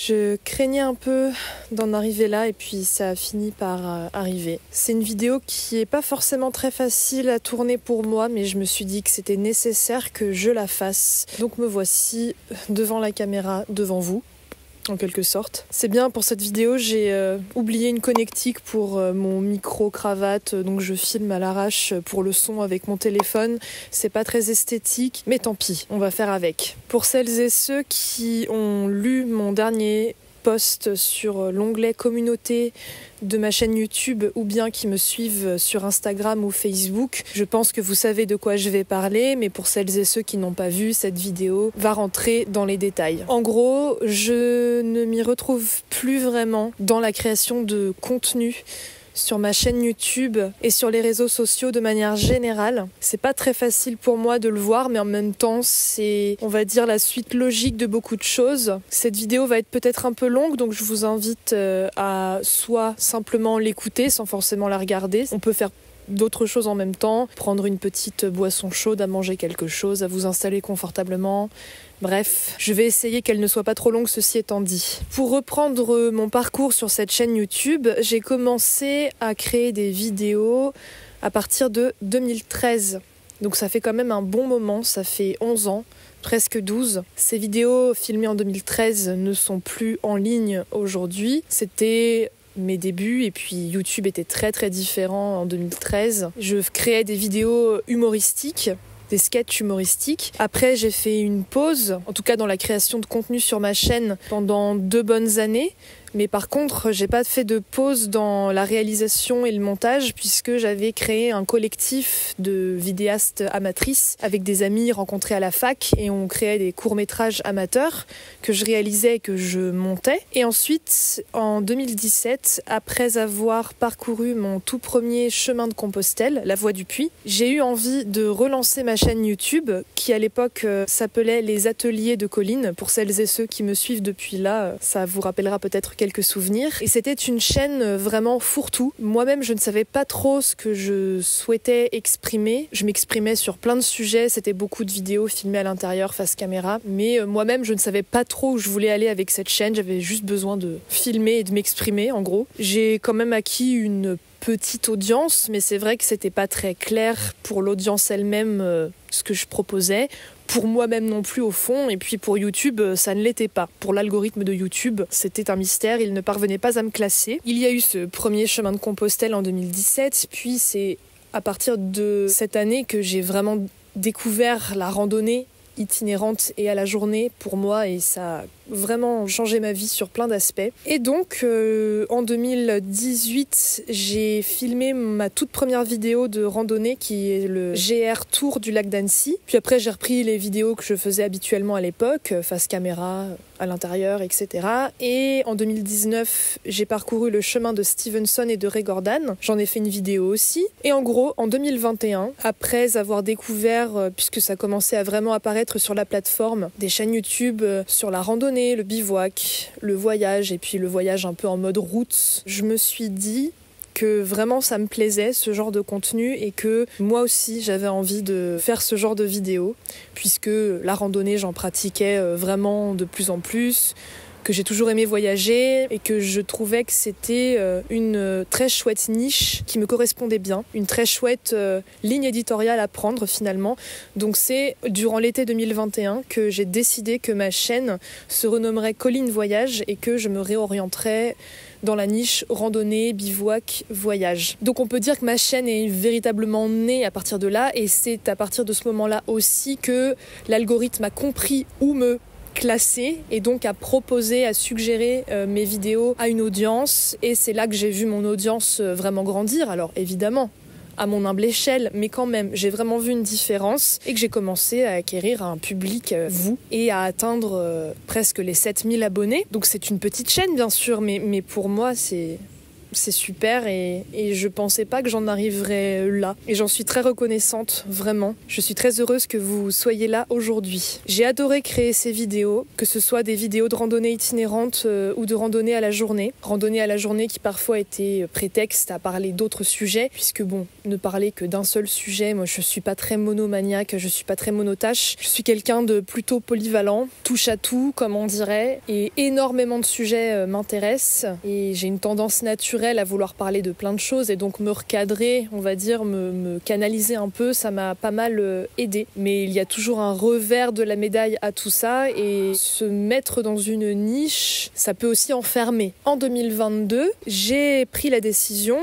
Je craignais un peu d'en arriver là et puis ça a fini par arriver. C'est une vidéo qui est pas forcément très facile à tourner pour moi, mais je me suis dit que c'était nécessaire que je la fasse. Donc me voici devant la caméra, devant vous. En quelque sorte. C'est bien, pour cette vidéo, j'ai oublié une connectique pour mon micro-cravate, donc je filme à l'arrache pour le son avec mon téléphone. C'est pas très esthétique, mais tant pis, on va faire avec. Pour celles et ceux qui ont lu mon dernier post sur l'onglet communauté de ma chaîne YouTube ou bien qui me suivent sur Instagram ou Facebook, je pense que vous savez de quoi je vais parler, mais pour celles et ceux qui n'ont pas vu, cette vidéo va rentrer dans les détails. En gros, je ne m'y retrouve plus vraiment dans la création de contenu sur ma chaîne YouTube et sur les réseaux sociaux de manière générale. C'est pas très facile pour moi de le voir, mais en même temps, c'est, on va dire, la suite logique de beaucoup de choses. Cette vidéo va être peut-être un peu longue, donc je vous invite à soit simplement l'écouter sans forcément la regarder. On peut faire d'autres choses en même temps, prendre une petite boisson chaude, à manger quelque chose, à vous installer confortablement. Bref, je vais essayer qu'elle ne soit pas trop longue, ceci étant dit. Pour reprendre mon parcours sur cette chaîne YouTube, j'ai commencé à créer des vidéos à partir de 2013. Donc ça fait quand même un bon moment, ça fait 11 ans, presque 12. Ces vidéos filmées en 2013 ne sont plus en ligne aujourd'hui. C'était mes débuts et puis YouTube était très très différent en 2013. Je créais des vidéos humoristiques, des sketchs humoristiques. Après, j'ai fait une pause, en tout cas dans la création de contenu sur ma chaîne, pendant 2 bonnes années. Mais par contre, j'ai pas fait de pause dans la réalisation et le montage puisque j'avais créé un collectif de vidéastes amatrices avec des amis rencontrés à la fac et on créait des courts-métrages amateurs que je réalisais et que je montais. Et ensuite, en 2017, après avoir parcouru mon tout premier chemin de Compostelle, la Voie du Puy, j'ai eu envie de relancer ma chaîne YouTube qui à l'époque s'appelait Les Ateliers de Colline. Pour celles et ceux qui me suivent depuis là, ça vous rappellera peut-être quelques souvenirs. Et c'était une chaîne vraiment fourre-tout. Moi-même, je ne savais pas trop ce que je souhaitais exprimer. Je m'exprimais sur plein de sujets. C'était beaucoup de vidéos filmées à l'intérieur, face caméra. Mais moi-même, je ne savais pas trop où je voulais aller avec cette chaîne. J'avais juste besoin de filmer et de m'exprimer, en gros. J'ai quand même acquis une petite audience, mais c'est vrai que c'était pas très clair pour l'audience elle-même ce que je proposais. Pour moi-même non plus au fond, et puis pour YouTube, ça ne l'était pas. Pour l'algorithme de YouTube, c'était un mystère, il ne parvenait pas à me classer. Il y a eu ce premier chemin de Compostelle en 2017, puis c'est à partir de cette année que j'ai vraiment découvert la randonnée itinérante et à la journée pour moi, et ça a vraiment changé ma vie sur plein d'aspects. Et donc en 2018, j'ai filmé ma toute première vidéo de randonnée qui est le GR Tour du lac d'Annecy. Puis après, j'ai repris les vidéos que je faisais habituellement à l'époque, face caméra, à l'intérieur, etc. Et en 2019, j'ai parcouru le chemin de Stevenson et de Ray Gordon. J'en ai fait une vidéo aussi. Et en gros, en 2021, après avoir découvert, puisque ça commençait à vraiment apparaître sur la plateforme, des chaînes YouTube sur la randonnée, le bivouac, le voyage et puis le voyage un peu en mode route, je me suis dit que vraiment ça me plaisait ce genre de contenu et que moi aussi j'avais envie de faire ce genre de vidéo puisque la randonnée j'en pratiquais vraiment de plus en plus, que j'ai toujours aimé voyager et que je trouvais que c'était une très chouette niche qui me correspondait bien, une très chouette ligne éditoriale à prendre finalement. Donc c'est durant l'été 2021 que j'ai décidé que ma chaîne se renommerait Colline Voyage et que je me réorienterais dans la niche randonnée, bivouac, voyage. Donc on peut dire que ma chaîne est véritablement née à partir de là et c'est à partir de ce moment-là aussi que l'algorithme a compris où me classer et donc à proposer, à suggérer mes vidéos à une audience, et c'est là que j'ai vu mon audience vraiment grandir. Alors évidemment à mon humble échelle, mais quand même j'ai vraiment vu une différence et que j'ai commencé à acquérir un public et à atteindre presque les 7000 abonnés. Donc c'est une petite chaîne bien sûr, mais pour moi c'est c'est super et je pensais pas que j'en arriverais là. Et j'en suis très reconnaissante, vraiment. Je suis très heureuse que vous soyez là aujourd'hui. J'ai adoré créer ces vidéos, que ce soit des vidéos de randonnée itinérante ou de randonnée à la journée. Randonnée à la journée qui parfois était prétexte à parler d'autres sujets, puisque bon, ne parler que d'un seul sujet, moi je suis pas très monomaniaque, je suis pas très monotache. Je suis quelqu'un de plutôt polyvalent, touche à tout, comme on dirait, et énormément de sujets m'intéressent. Et j'ai une tendance naturelle à vouloir parler de plein de choses et donc me recadrer, on va dire, me canaliser un peu, ça m'a pas mal aidé. Mais il y a toujours un revers de la médaille à tout ça et se mettre dans une niche, ça peut aussi enfermer. En 2022, j'ai pris la décision,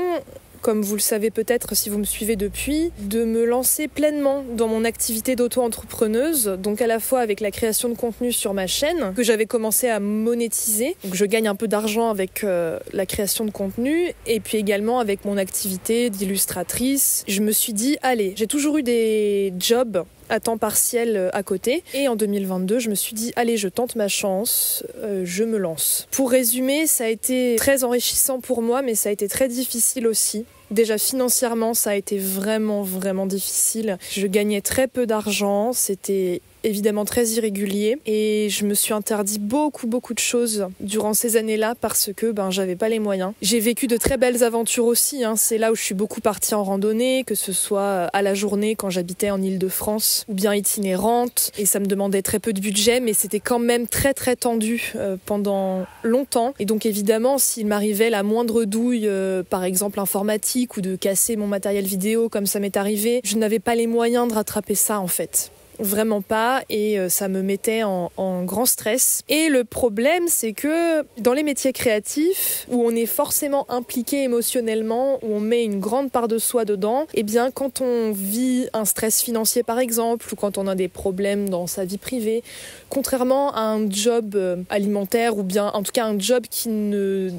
comme vous le savez peut-être si vous me suivez depuis, de me lancer pleinement dans mon activité d'auto-entrepreneuse, donc à la fois avec la création de contenu sur ma chaîne, que j'avais commencé à monétiser, donc je gagne un peu d'argent avec la création de contenu, et puis également avec mon activité d'illustratrice. Je me suis dit, allez, j'ai toujours eu des jobs à temps partiel à côté. Et en 2022, je me suis dit, allez, je tente ma chance, je me lance. Pour résumer, ça a été très enrichissant pour moi, mais ça a été très difficile aussi. Déjà financièrement, ça a été vraiment difficile. Je gagnais très peu d'argent, c'était évidemment très irrégulier et je me suis interdit beaucoup de choses durant ces années-là parce que j'avais pas les moyens. J'ai vécu de très belles aventures aussi, c'est là où je suis beaucoup partie en randonnée, que ce soit à la journée quand j'habitais en Île-de-France ou bien itinérante, et ça me demandait très peu de budget, mais c'était quand même très tendu pendant longtemps. Et donc évidemment, s'il m'arrivait la moindre douille, par exemple informatique, ou de casser mon matériel vidéo comme ça m'est arrivé, je n'avais pas les moyens de rattraper ça en fait. Vraiment pas, et ça me mettait en grand stress. Et le problème, c'est que dans les métiers créatifs, où on est forcément impliqué émotionnellement, où on met une grande part de soi dedans, eh bien quand on vit un stress financier par exemple, ou quand on a des problèmes dans sa vie privée, contrairement à un job alimentaire, ou bien en tout cas un job qui ne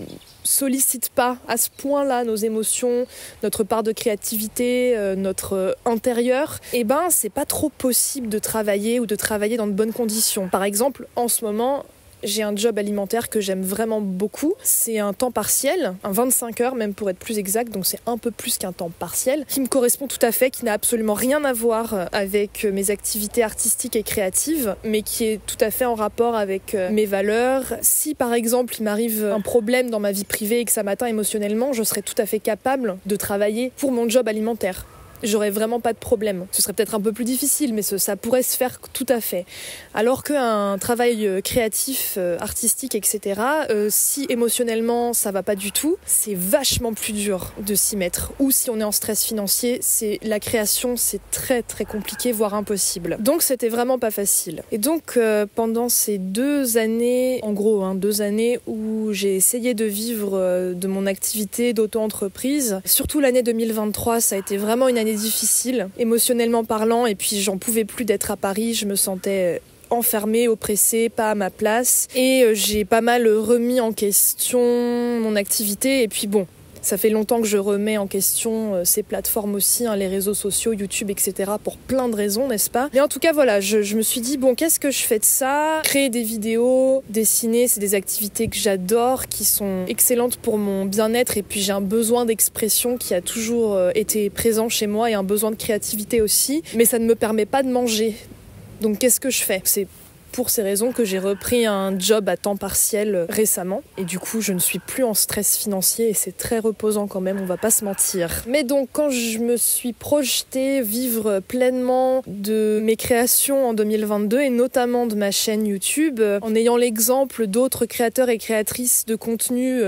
sollicite pas à ce point-là nos émotions, notre part de créativité, notre intérieur, c'est pas trop possible de travailler dans de bonnes conditions. Par exemple, en ce moment, j'ai un job alimentaire que j'aime vraiment beaucoup. C'est un temps partiel, un 25 heures même pour être plus exact, donc c'est un peu plus qu'un temps partiel, qui me correspond tout à fait, qui n'a absolument rien à voir avec mes activités artistiques et créatives, mais qui est tout à fait en rapport avec mes valeurs. Si par exemple il m'arrive un problème dans ma vie privée et que ça m'atteint émotionnellement, je serais tout à fait capable de travailler pour mon job alimentaire. J'aurais vraiment pas de problème. Ce serait peut-être un peu plus difficile, mais ça pourrait se faire tout à fait. Alors qu'un travail créatif, artistique, etc., si émotionnellement ça va pas du tout, c'est vachement plus dur de s'y mettre. Ou si on est en stress financier, la création, c'est très compliqué, voire impossible. Donc c'était vraiment pas facile. Et donc pendant ces 2 années, en gros 2 années où j'ai essayé de vivre de mon activité d'auto-entreprise, surtout l'année 2023, ça a été vraiment une année difficile, émotionnellement parlant, et puis j'en pouvais plus d'être à Paris, je me sentais enfermée, oppressée, pas à ma place, et j'ai pas mal remis en question mon activité, et puis bon, ça fait longtemps que je remets en question ces plateformes aussi, les réseaux sociaux, YouTube, etc. pour plein de raisons, n'est-ce pas? Mais en tout cas, voilà, je me suis dit, bon, qu'est-ce que je fais de ça? Créer des vidéos, dessiner, c'est des activités que j'adore, qui sont excellentes pour mon bien-être, et puis j'ai un besoin d'expression qui a toujours été présent chez moi, et un besoin de créativité aussi, mais ça ne me permet pas de manger. Donc qu'est-ce que je fais? C'est pour ces raisons que j'ai repris un job à temps partiel récemment. Et du coup, je ne suis plus en stress financier et c'est très reposant quand même, on va pas se mentir. Mais donc, quand je me suis projetée vivre pleinement de mes créations en 2022 et notamment de ma chaîne YouTube, en ayant l'exemple d'autres créateurs et créatrices de contenu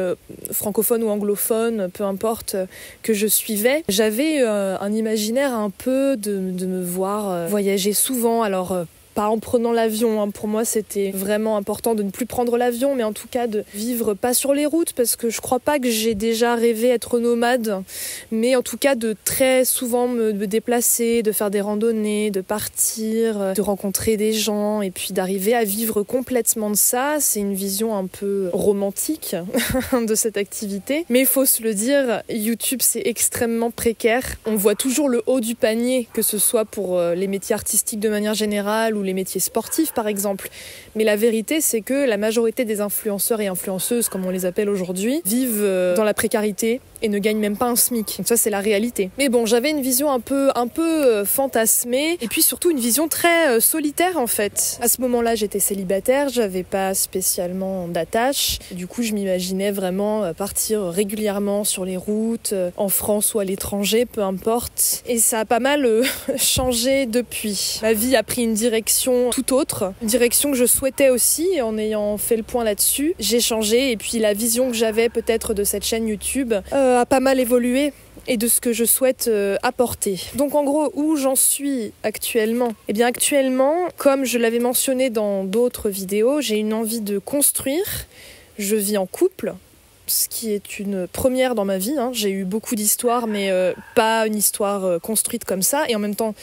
francophones ou anglophones, peu importe, que je suivais, j'avais un imaginaire un peu de me voir voyager souvent. Alors, pas en prenant l'avion, pour moi c'était vraiment important de ne plus prendre l'avion, mais en tout cas de vivre pas sur les routes, parce que je crois pas que j'ai déjà rêvé être nomade, mais en tout cas de très souvent me déplacer, de faire des randonnées, de partir, de rencontrer des gens, et puis d'arriver à vivre complètement de ça. C'est une vision un peu romantique de cette activité, mais il faut se le dire, YouTube c'est extrêmement précaire. On voit toujours le haut du panier, que ce soit pour les métiers artistiques de manière générale, ou les métiers sportifs par exemple. Mais la vérité, c'est que la majorité des influenceurs et influenceuses, comme on les appelle aujourd'hui, vivent dans la précarité et ne gagnent même pas un SMIC. Donc ça, c'est la réalité. Mais bon, j'avais une vision un peu fantasmée, et puis surtout une vision très solitaire en fait. À ce moment-là, j'étais célibataire, j'avais pas spécialement d'attache. Du coup, je m'imaginais vraiment partir régulièrement sur les routes, en France ou à l'étranger, peu importe. Et ça a pas mal changé depuis. Ma vie a pris une direction tout autre, une direction que je souhaitais aussi, en ayant fait le point là-dessus. J'ai changé, et puis la vision que j'avais peut-être de cette chaîne YouTube a pas mal évolué et de ce que je souhaite apporter. Donc en gros, où j'en suis actuellement ? Eh bien actuellement, comme je l'avais mentionné dans d'autres vidéos, j'ai une envie de construire. Je vis en couple, ce qui est une première dans ma vie. J'ai eu beaucoup d'histoires, mais pas une histoire construite comme ça. Et en même temps,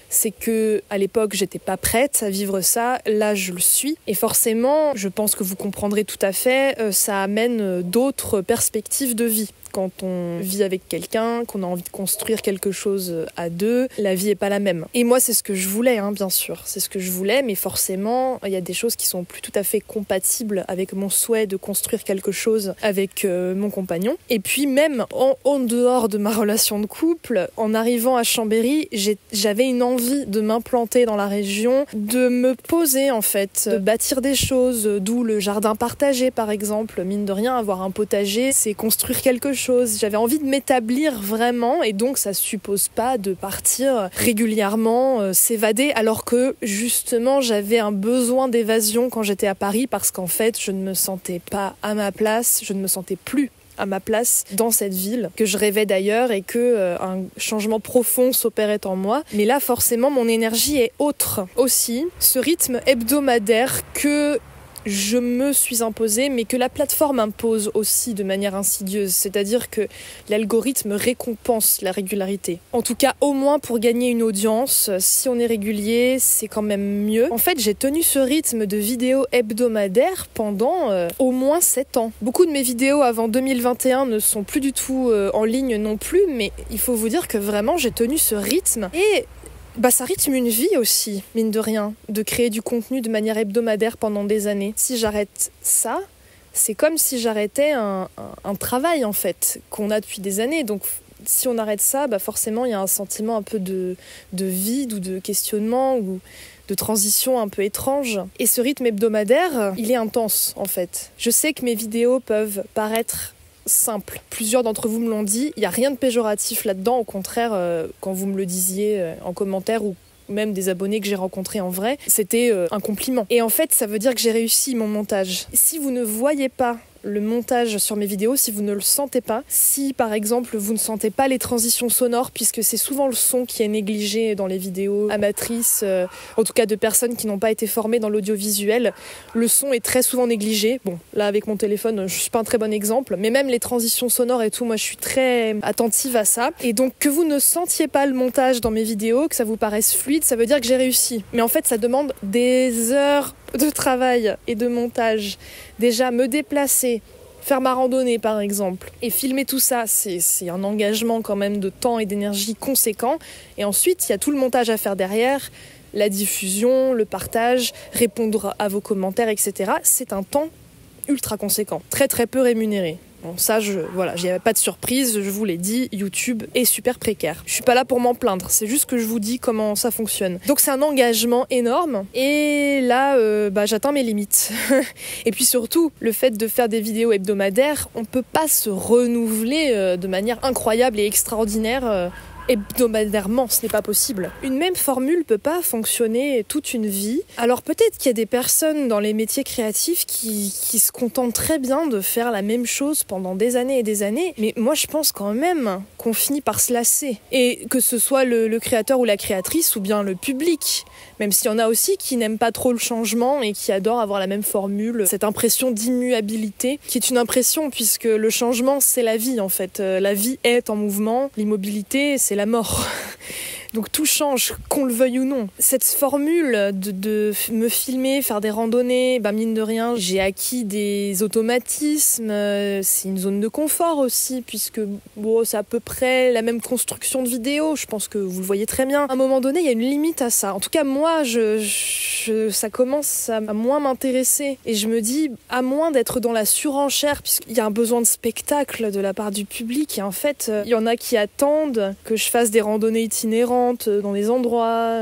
c'est que à l'époque, j'étais pas prête à vivre ça. Là, je le suis. Et forcément, je pense que vous comprendrez tout à fait, ça amène d'autres perspectives de vie. Quand on vit avec quelqu'un, qu'on a envie de construire quelque chose à deux, la vie est pas la même. Et moi, c'est ce que je voulais, bien sûr. C'est ce que je voulais, mais forcément, il y a des choses qui sont plus tout à fait compatibles avec mon souhait de construire quelque chose avec mon compagnon. Et puis même en dehors de ma relation de couple, en arrivant à Chambéry, j'avais une envie de m'implanter dans la région, de me poser en fait, de bâtir des choses, d'où le jardin partagé par exemple. Mine de rien, avoir un potager, c'est construire quelque chose. J'avais envie de m'établir vraiment, et donc ça suppose pas de partir régulièrement, s'évader, alors que justement j'avais un besoin d'évasion quand j'étais à Paris, parce qu'en fait je ne me sentais pas à ma place, je ne me sentais plus à ma place dans cette ville, que je rêvais d'ailleurs, et que un changement profond s'opérait en moi. Mais là forcément mon énergie est autre aussi. Ce rythme hebdomadaire que je me suis imposée, mais que la plateforme impose aussi de manière insidieuse, c'est-à-dire que l'algorithme récompense la régularité. En tout cas, au moins pour gagner une audience, si on est régulier, c'est quand même mieux. En fait, j'ai tenu ce rythme de vidéos hebdomadaires pendant au moins 7 ans. Beaucoup de mes vidéos avant 2021 ne sont plus du tout en ligne non plus, mais il faut vous dire que vraiment j'ai tenu ce rythme, et ça rythme une vie aussi, mine de rien, de créer du contenu de manière hebdomadaire pendant des années. Si j'arrête ça, c'est comme si j'arrêtais un travail en fait, qu'on a depuis des années. Donc si on arrête ça, forcément il y a un sentiment un peu de vide, ou de questionnement, ou de transition un peu étrange. Et ce rythme hebdomadaire, il est intense en fait. Je sais que mes vidéos peuvent paraître simple. Plusieurs d'entre vous me l'ont dit, il n'y a rien de péjoratif là-dedans, au contraire, quand vous me le disiez en commentaire, ou même des abonnés que j'ai rencontrés en vrai, c'était un compliment. Et en fait, ça veut dire que j'ai réussi mon montage. Si vous ne voyez pas le montage sur mes vidéos, si vous ne le sentez pas, si par exemple vous ne sentez pas les transitions sonores, puisque c'est souvent le son qui est négligé dans les vidéos amatrices, en tout cas de personnes qui n'ont pas été formées dans l'audiovisuel, le son est très souvent négligé. Bon, là avec mon téléphone, je suis pas un très bon exemple, mais même les transitions sonores et tout, moi je suis très attentive à ça. Et donc que vous ne sentiez pas le montage dans mes vidéos, que ça vous paraisse fluide, ça veut dire que j'ai réussi. Mais en fait, ça demande des heures de travail et de montage. Déjà, me déplacer, faire ma randonnée par exemple, et filmer tout ça, c'est un engagement quand même de temps et d'énergie conséquent. Et ensuite, il y a tout le montage à faire derrière, la diffusion, le partage, répondre à vos commentaires, etc. C'est un temps ultra conséquent, très très peu rémunéré. Bon, ça, voilà, j'y avais pas de surprise, je vous l'ai dit, YouTube est super précaire. Je suis pas là pour m'en plaindre, c'est juste que je vous dis comment ça fonctionne. Donc c'est un engagement énorme, et là, j'atteins mes limites. Et puis surtout, le fait de faire des vidéos hebdomadaires, on peut pas se renouveler de manière incroyable et extraordinaire hebdomadairement, ce n'est pas possible. Une même formule peut pas fonctionner toute une vie. Alors peut-être qu'il y a des personnes dans les métiers créatifs qui se contentent très bien de faire la même chose pendant des années et des années, mais moi je pense quand même qu'on finit par se lasser. Et que ce soit le créateur ou la créatrice, ou bien le public, même s'il y en a aussi qui n'aiment pas trop le changement et qui adorent avoir la même formule, cette impression d'immuabilité, qui est une impression puisque le changement c'est la vie en fait. La vie est en mouvement, l'immobilité c'est la mort. Donc tout change, qu'on le veuille ou non. Cette formule de me filmer, faire des randonnées, mine de rien, j'ai acquis des automatismes. C'est une zone de confort aussi, puisque c'est à peu près la même construction de vidéo. Je pense que vous le voyez très bien. À un moment donné, il y a une limite à ça. En tout cas, moi, ça commence à moins m'intéresser. Et je me dis, à moins d'être dans la surenchère, puisqu'il y a un besoin de spectacle de la part du public, et en fait, il y en a qui attendent que je fasse des randonnées itinérantes dans des endroits,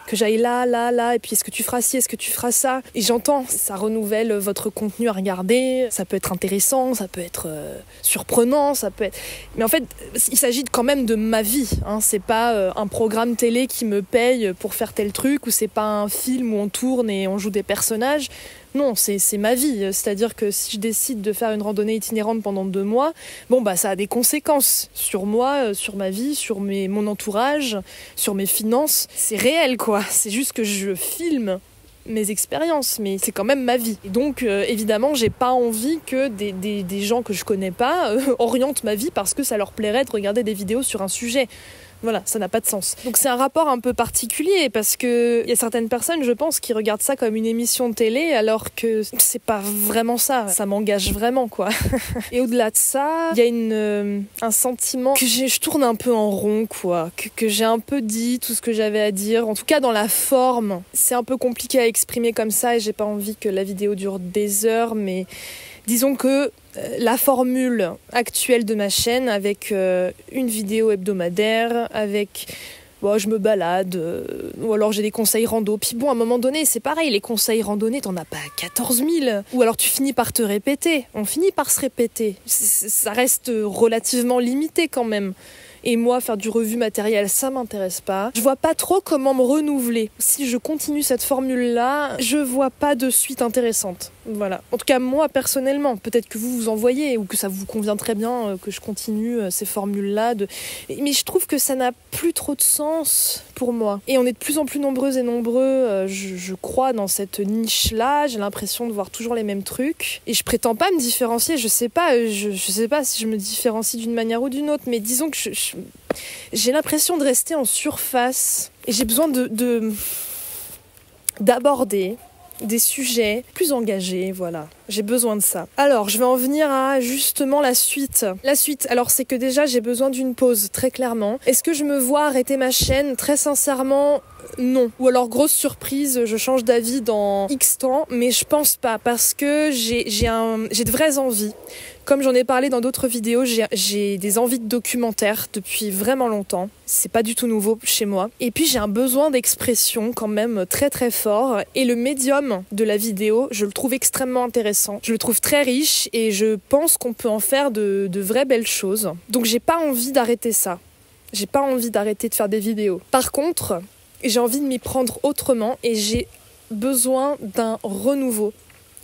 que j'aille là, et puis est-ce que tu feras ci, est-ce que tu feras ça? Et j'entends, ça renouvelle votre contenu à regarder, ça peut être intéressant, ça peut être surprenant, ça peut être... Mais en fait, il s'agit quand même de ma vie, hein. C'est pas un programme télé qui me paye pour faire tel truc, ou c'est pas un film où on tourne et on joue des personnages. Non, c'est ma vie. C'est-à-dire que si je décide de faire une randonnée itinérante pendant 2 mois, ça a des conséquences sur moi, sur ma vie, sur mon entourage, sur mes finances. C'est réel, quoi. C'est juste que je filme mes expériences, mais c'est quand même ma vie. Et donc, évidemment, j'ai pas envie que des gens que je connais pas orientent ma vie parce que ça leur plairait de regarder des vidéos sur un sujet. Voilà, ça n'a pas de sens. Donc c'est un rapport un peu particulier parce que il y a certaines personnes, je pense, qui regardent ça comme une émission de télé alors que c'est pas vraiment ça. Ça m'engage vraiment, quoi. Et au-delà de ça, il y a un sentiment que je tourne un peu en rond, quoi. Que j'ai un peu dit tout ce que j'avais à dire. En tout cas, dans la forme, c'est un peu compliqué à exprimer comme ça et j'ai pas envie que la vidéo dure des heures, mais disons que la formule actuelle de ma chaîne avec une vidéo hebdomadaire, avec je me balade, ou alors j'ai des conseils rando. Puis à un moment donné, c'est pareil, les conseils randonnés, t'en as pas 14 000. Ou alors tu finis par te répéter. On finit par se répéter. Ça reste relativement limité quand même. Et moi, faire du revu matériel, ça m'intéresse pas. Je vois pas trop comment me renouveler. Si je continue cette formule-là, je vois pas de suite intéressante. Voilà. En tout cas, moi, personnellement, peut-être que vous en voyez ou que ça vous convient très bien que je continue ces formules-là. Mais je trouve que ça n'a plus trop de sens pour moi. Et on est de plus en plus nombreuses et nombreux, je crois, dans cette niche-là. J'ai l'impression de voir toujours les mêmes trucs. Et je prétends pas me différencier. Je sais pas si je me différencie d'une manière ou d'une autre, mais disons que j'ai l'impression de rester en surface et j'ai besoin d'aborder des sujets plus engagés, voilà. J'ai besoin de ça. Alors, je vais en venir à justement la suite. La suite, alors c'est que déjà j'ai besoin d'une pause, très clairement. Est-ce que je me vois arrêter ma chaîne? Très sincèrement, non. Ou alors, grosse surprise, je change d'avis dans X temps, mais je pense pas, parce que j'ai de vraies envies. Comme j'en ai parlé dans d'autres vidéos, j'ai des envies de documentaire depuis vraiment longtemps. C'est pas du tout nouveau chez moi. Et puis j'ai un besoin d'expression quand même très très fort. Et le médium de la vidéo, je le trouve extrêmement intéressant. Je le trouve très riche et je pense qu'on peut en faire de vraies belles choses. Donc j'ai pas envie d'arrêter ça. J'ai pas envie d'arrêter de faire des vidéos. Par contre, j'ai envie de m'y prendre autrement et j'ai besoin d'un renouveau,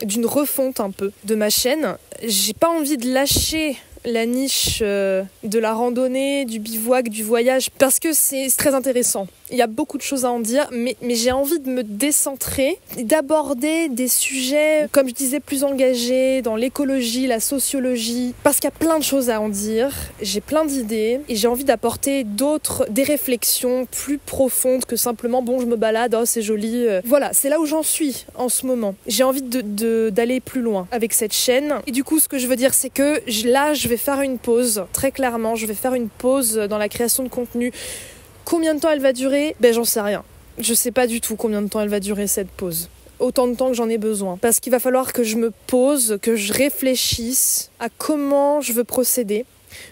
d'une refonte un peu de ma chaîne. J'ai pas envie de lâcher la niche de la randonnée, du bivouac, du voyage, parce que c'est très intéressant. Il y a beaucoup de choses à en dire, mais j'ai envie de me décentrer, d'aborder des sujets, comme je disais, plus engagés dans l'écologie, la sociologie, parce qu'il y a plein de choses à en dire, j'ai plein d'idées, et j'ai envie d'apporter des réflexions plus profondes que simplement, je me balade, c'est joli. Voilà, c'est là où j'en suis en ce moment. J'ai envie d'aller plus loin avec cette chaîne, et du coup, ce que je veux dire, c'est que là, je vais faire une pause, très clairement, je vais faire une pause dans la création de contenu. Combien de temps elle va durer ? J'en sais rien. Je sais pas du tout combien de temps elle va durer cette pause. Autant de temps que j'en ai besoin. Parce qu'il va falloir que je me pose, que je réfléchisse à comment je veux procéder.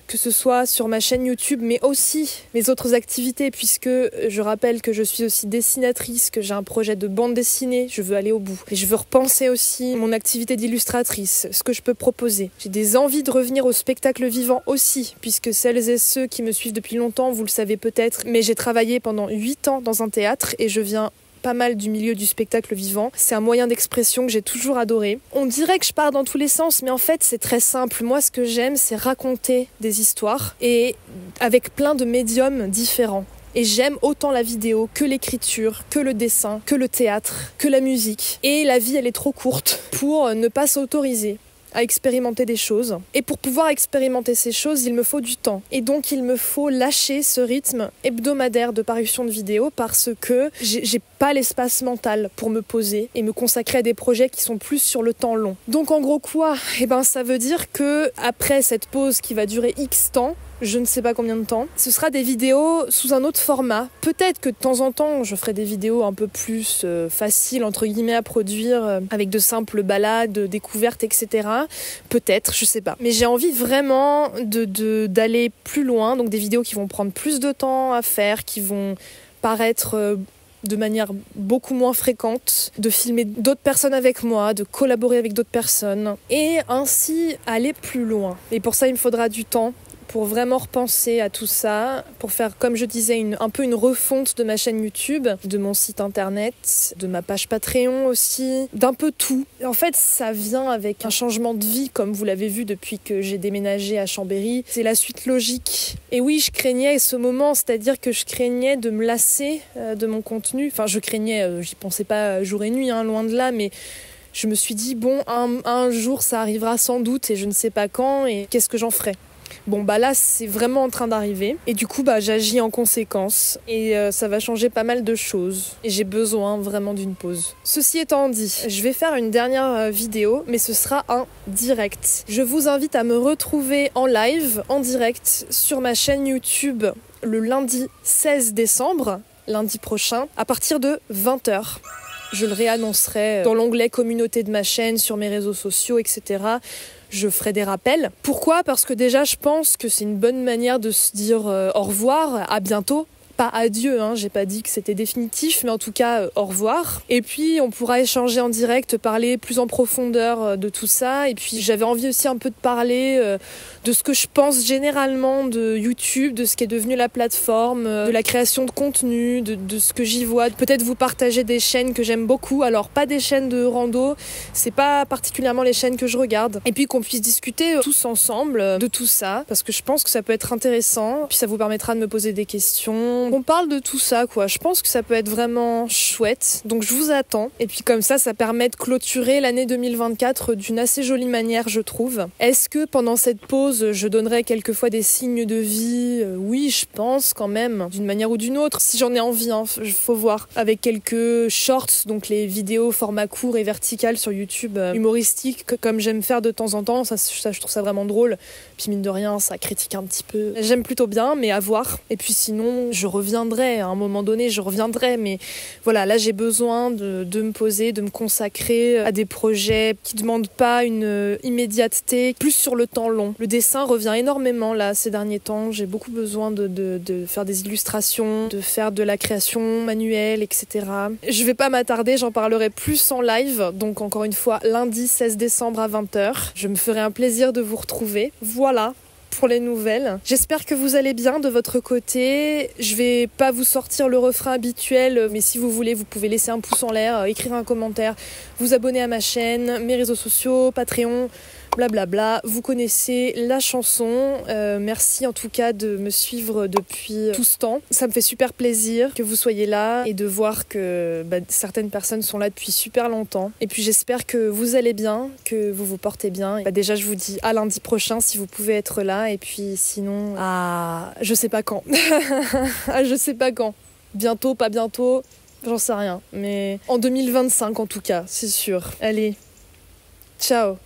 Que ce soit sur ma chaîne YouTube, mais aussi mes autres activités, puisque je rappelle que je suis aussi dessinatrice, que j'ai un projet de bande dessinée, je veux aller au bout. Et je veux repenser aussi mon activité d'illustratrice, ce que je peux proposer. J'ai des envies de revenir au spectacle vivant aussi, puisque celles et ceux qui me suivent depuis longtemps, vous le savez peut-être, mais j'ai travaillé pendant 8 ans dans un théâtre et je viens pas mal du milieu du spectacle vivant. C'est un moyen d'expression que j'ai toujours adoré. On dirait que je pars dans tous les sens, mais en fait, c'est très simple. Moi, ce que j'aime, c'est raconter des histoires et avec plein de médiums différents. Et j'aime autant la vidéo que l'écriture, que le dessin, que le théâtre, que la musique. Et la vie, elle est trop courte pour ne pas s'autoriser à expérimenter des choses. Et pour pouvoir expérimenter ces choses, il me faut du temps. Et donc il me faut lâcher ce rythme hebdomadaire de parution de vidéos parce que j'ai pas l'espace mental pour me poser et me consacrer à des projets qui sont plus sur le temps long. Donc en gros quoi ? Eh ben ça veut dire que après cette pause qui va durer X temps, je ne sais pas combien de temps, ce sera des vidéos sous un autre format. Peut-être que de temps en temps, je ferai des vidéos un peu plus faciles, entre guillemets, à produire, avec de simples balades, découvertes, etc. Peut-être, je sais pas. Mais j'ai envie vraiment d'aller plus loin, donc des vidéos qui vont prendre plus de temps à faire, qui vont paraître de manière beaucoup moins fréquente, de filmer d'autres personnes avec moi, de collaborer avec d'autres personnes, et ainsi aller plus loin. Et pour ça, il me faudra du temps, pour vraiment repenser à tout ça, pour faire, comme je disais, un peu une refonte de ma chaîne YouTube, de mon site internet, de ma page Patreon aussi, d'un peu tout. En fait, ça vient avec un changement de vie, comme vous l'avez vu depuis que j'ai déménagé à Chambéry. C'est la suite logique. Et oui, je craignais ce moment, c'est-à-dire que je craignais de me lasser de mon contenu. Enfin, je craignais, j'y pensais pas jour et nuit, loin de là, mais je me suis dit, bon, un jour, ça arrivera sans doute, et je ne sais pas quand, et qu'est-ce que j'en ferai ? Bon bah là c'est vraiment en train d'arriver et du coup bah j'agis en conséquence et ça va changer pas mal de choses et j'ai besoin vraiment d'une pause. Ceci étant dit, je vais faire une dernière vidéo mais ce sera un direct. Je vous invite à me retrouver en live, en direct sur ma chaîne YouTube le lundi 16 décembre, lundi prochain, à partir de 20h. Je le réannoncerai dans l'onglet communauté de ma chaîne, sur mes réseaux sociaux, etc. Je ferai des rappels. Pourquoi ? Parce que déjà, je pense que c'est une bonne manière de se dire au revoir, à bientôt. Pas adieu, j'ai pas dit que c'était définitif, mais en tout cas, au revoir. Et puis, on pourra échanger en direct, parler plus en profondeur de tout ça. Et puis, j'avais envie aussi un peu de parler de ce que je pense généralement de YouTube, de ce qui est devenu la plateforme, de la création de contenu, de ce que j'y vois. Peut-être vous partager des chaînes que j'aime beaucoup. Alors, pas des chaînes de rando, c'est pas particulièrement les chaînes que je regarde. Et puis, qu'on puisse discuter tous ensemble de tout ça, parce que je pense que ça peut être intéressant. Puis, ça vous permettra de me poser des questions. On parle de tout ça, quoi. Je pense que ça peut être vraiment chouette. Donc je vous attends. Et puis comme ça permet de clôturer l'année 2024 d'une assez jolie manière, je trouve. Est-ce que pendant cette pause, je donnerai quelquefois des signes de vie ? Oui, je pense quand même, d'une manière ou d'une autre. Si j'en ai envie, faut voir. Avec quelques shorts, donc les vidéos format court et vertical sur YouTube, humoristiques, comme j'aime faire de temps en temps. Ça, je trouve ça vraiment drôle. Puis mine de rien, ça critique un petit peu. J'aime plutôt bien, mais à voir. Et puis sinon, je reviendrai, à un moment donné, mais voilà, là j'ai besoin de me poser, de me consacrer à des projets qui ne demandent pas une immédiateté, plus sur le temps long. Le dessin revient énormément là ces derniers temps, j'ai beaucoup besoin de faire des illustrations, de faire de la création manuelle, etc. Je vais pas m'attarder, j'en parlerai plus en live, donc encore une fois, lundi 16 décembre à 20h. Je me ferai un plaisir de vous retrouver. Voilà pour les nouvelles. J'espère que vous allez bien de votre côté. Je vais pas vous sortir le refrain habituel, mais si vous voulez, vous pouvez laisser un pouce en l'air, écrire un commentaire, vous abonner à ma chaîne, mes réseaux sociaux, Patreon, blablabla. Vous connaissez la chanson. Merci en tout cas de me suivre depuis tout ce temps. Ça me fait super plaisir que vous soyez là et de voir que certaines personnes sont là depuis super longtemps. Et puis j'espère que vous allez bien, que vous vous portez bien. Déjà, je vous dis à lundi prochain si vous pouvez être là. Et puis sinon, je sais pas quand. Je sais pas quand. Bientôt, pas bientôt, j'en sais rien. Mais en 2025 en tout cas, c'est sûr. Allez, ciao.